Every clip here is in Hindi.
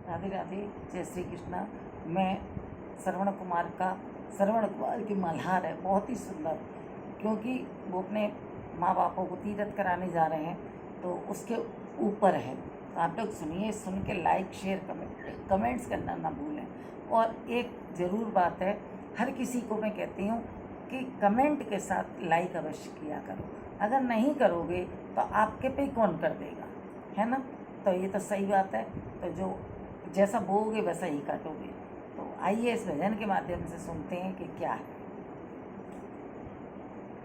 राधे राधे, जय श्री कृष्णा। मैं श्रवण कुमार की मल्हार है, बहुत ही सुंदर, क्योंकि वो अपने माँ बापों को तीरथ कराने जा रहे हैं तो उसके ऊपर है। तो आप लोग सुनिए, सुन के लाइक शेयर कमेंट्स करना ना भूलें। और एक ज़रूर बात है, हर किसी को मैं कहती हूँ कि कमेंट के साथ लाइक अवश्य किया करो। अगर नहीं करोगे तो आपके पे कौन कर देगा, है ना। तो ये तो सही बात है। तो जो जैसा बोओगे वैसा ही काटोगे। तो आइए इस भजन के माध्यम से सुनते हैं कि क्या है।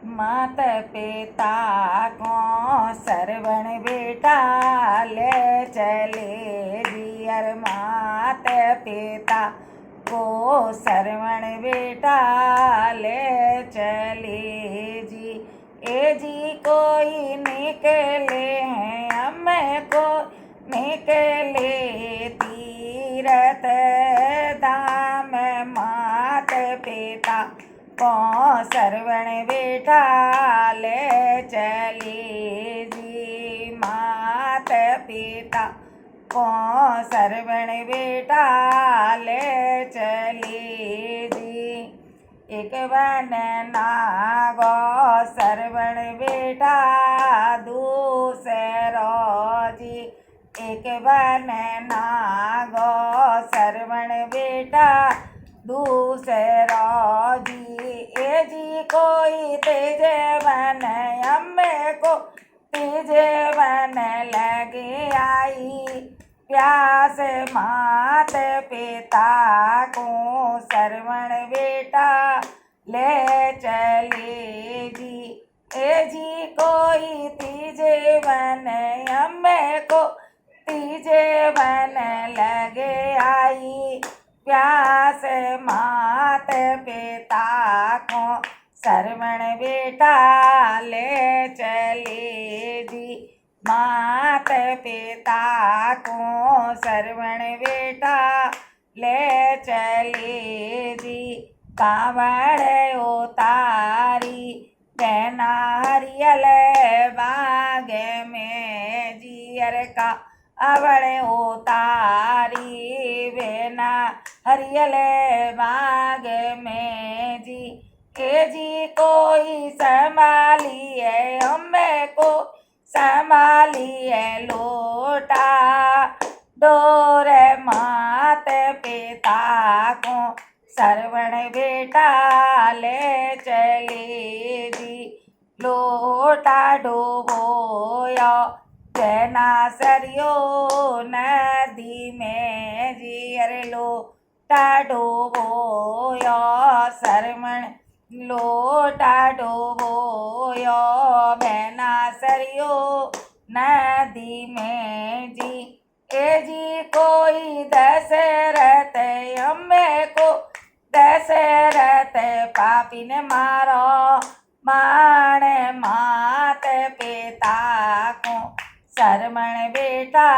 मात पिता को सरवण बेटा ले चले जियर, मात पिता को सरवण बेटा ले चले जी। ए जी कोई निकले हैं हमें को निकले तीरथ धाम, मात पिता को सरवण बेटा ले चली जी। मात पिता को सरवण बेटा ले चली जी। एक वन नागो सरवण बेटा दूसरो जी। एक वन नागो सरवण बेटा दूसरो जी। ए जी कोई तेज वन अम्मे को तेज वन लगे आई, प्यास मात पिता को सरवण बेटा ले चले जी। ए जी कोई तीजे वन अम्मे को तीजे वन लगे आई, प्यास मात पिता को सरवण बेटा ले चले जी। मात पिता को सरवण बेटा ले चले जी। कावड़ उतारी बहना हरियल बाग में जियर का अवड़ उतारी बेना हरियल बाग में जी। के जी कोई संभालिए हमें को संभालिए लोटा डोर, मात पिता को सरवण बेटा ले चले जी। लोटा डोबोयो जना सरियो नदी में जी। अरे लोटा डोबोयो सरवण लोटा डोबोयो बहना सरियो नदी में जी। ए जी कोई दशरथ हमें को दशरथ पापी ने मारो मान, मात पिता को सरवण बेटा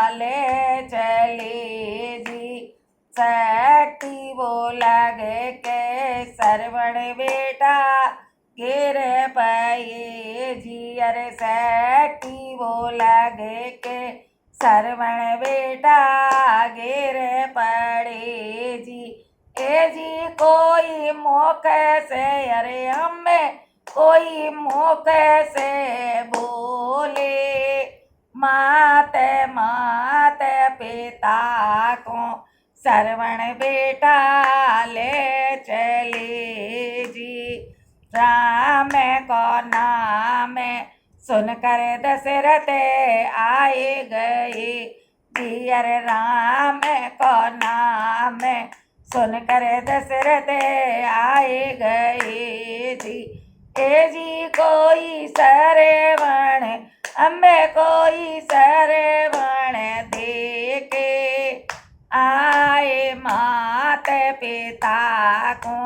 ले चले जी। शक्ति वो लगे के सरवण बेटा गिर पाए जी। अरे शक्ति वो लगे के सरवण बेटा गिर पड़े जी। ए जी कोई मौके से अरे हमें कोई मौके से बोले, मात मात पिता को सरवण बेटा ले चले जी। राम को नाम सुनकर दशरथ आए गए जी। अरे राम को नाम सुनकर दशरथ आए गए जी। ए जी कोई सरवण हमें कोई सरवण देके आए, मात पिता को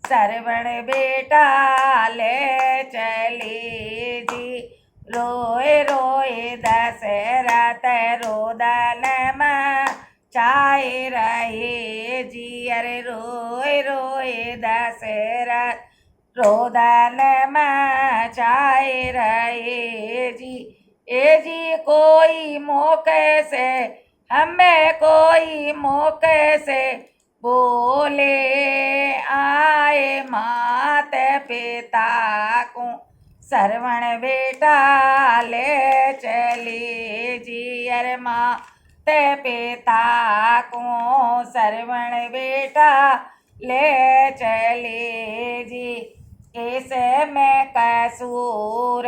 सरवण बेटा ले चले जी। रोए रोए दशरथ रोदन चाहे रहे जी। अरे रोए रोए दशरथ रोदन चाहे रहे जी। ए जी कोई मौके से हमें कोई मौके से बोले आए माते पिता को श्रवण बेटा ले चली जी। अरे माते पिता को श्रवण बेटा ले चली जी। इसे में कसूर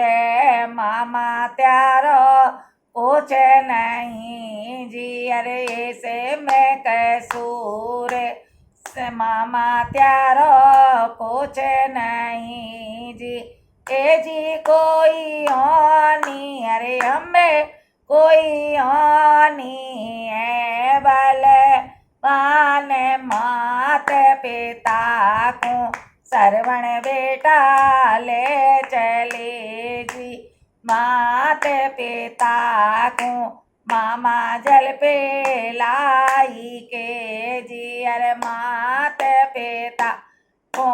मामा त्यारो कुछ नहीं जी। अरे इसे में कसूर से मामा त्यारो कुछ नहीं जी। ए जी कोई हानि अरे हमें कोई हानि है बल पान मात पिता को श्रवण बेटा ले चले जी। मात पिता को मामा जल पे लाई के जी। अरे मात पिता को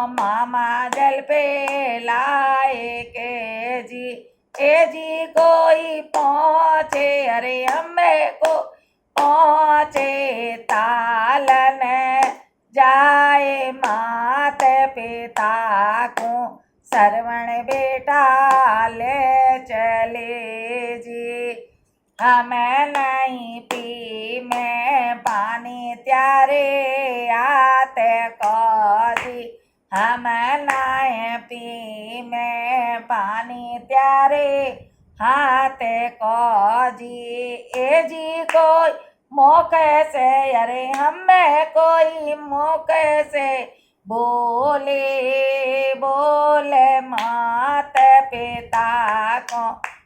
मामा जल पे लाए के जी। ए जी कोई पहुँचे अरे हमें को पहुँचे तालन जाए मात पिता को श्रवण बेटा ले चले जी। हमें नहीं पी में पानी त्यारे आते को जी। हमें नहीं पी में पानी त्यारे हाथे को जी। ए जी कोई मौके से अरे हमें कोई मौके से बोले बोले मात पिता को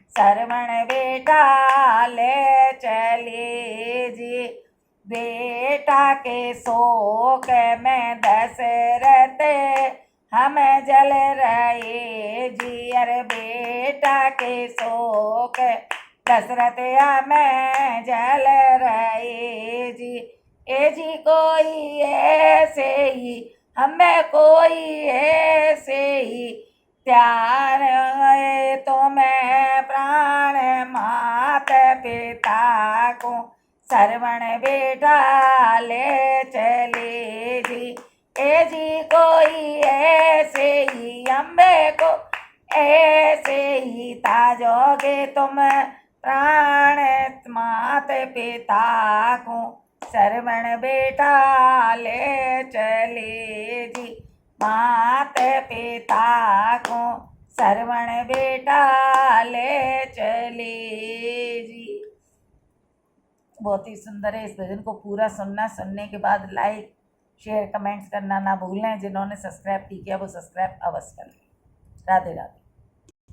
श्रवण बेटा ले चले जी। बेटा के शोक में दशरथ हमें जल रहे जी। अरे बेटा के शोक दशरथ हमें जल रहे जी। ए जी कोई ऐसे ही हमें कोई ऐसे ही त्यार है तो मैं प्राण मात पिता को श्रवण बेटा ले चले जी। ए जी कोई ऐसे ही हमें को ऐसे ही ताजोगे तुम प्राण मात पिता को श्रवण बेटा ले चले जी। मात पिता को श्रवण बेटा ले चले जी। बहुत ही सुंदर है। इस भजन को पूरा सुनना, सुनने के बाद लाइक शेयर कमेंट्स करना ना भूलें। जिन्होंने सब्सक्राइब नहीं किया वो सब्सक्राइब अवश्य कर लें। राधे राधे।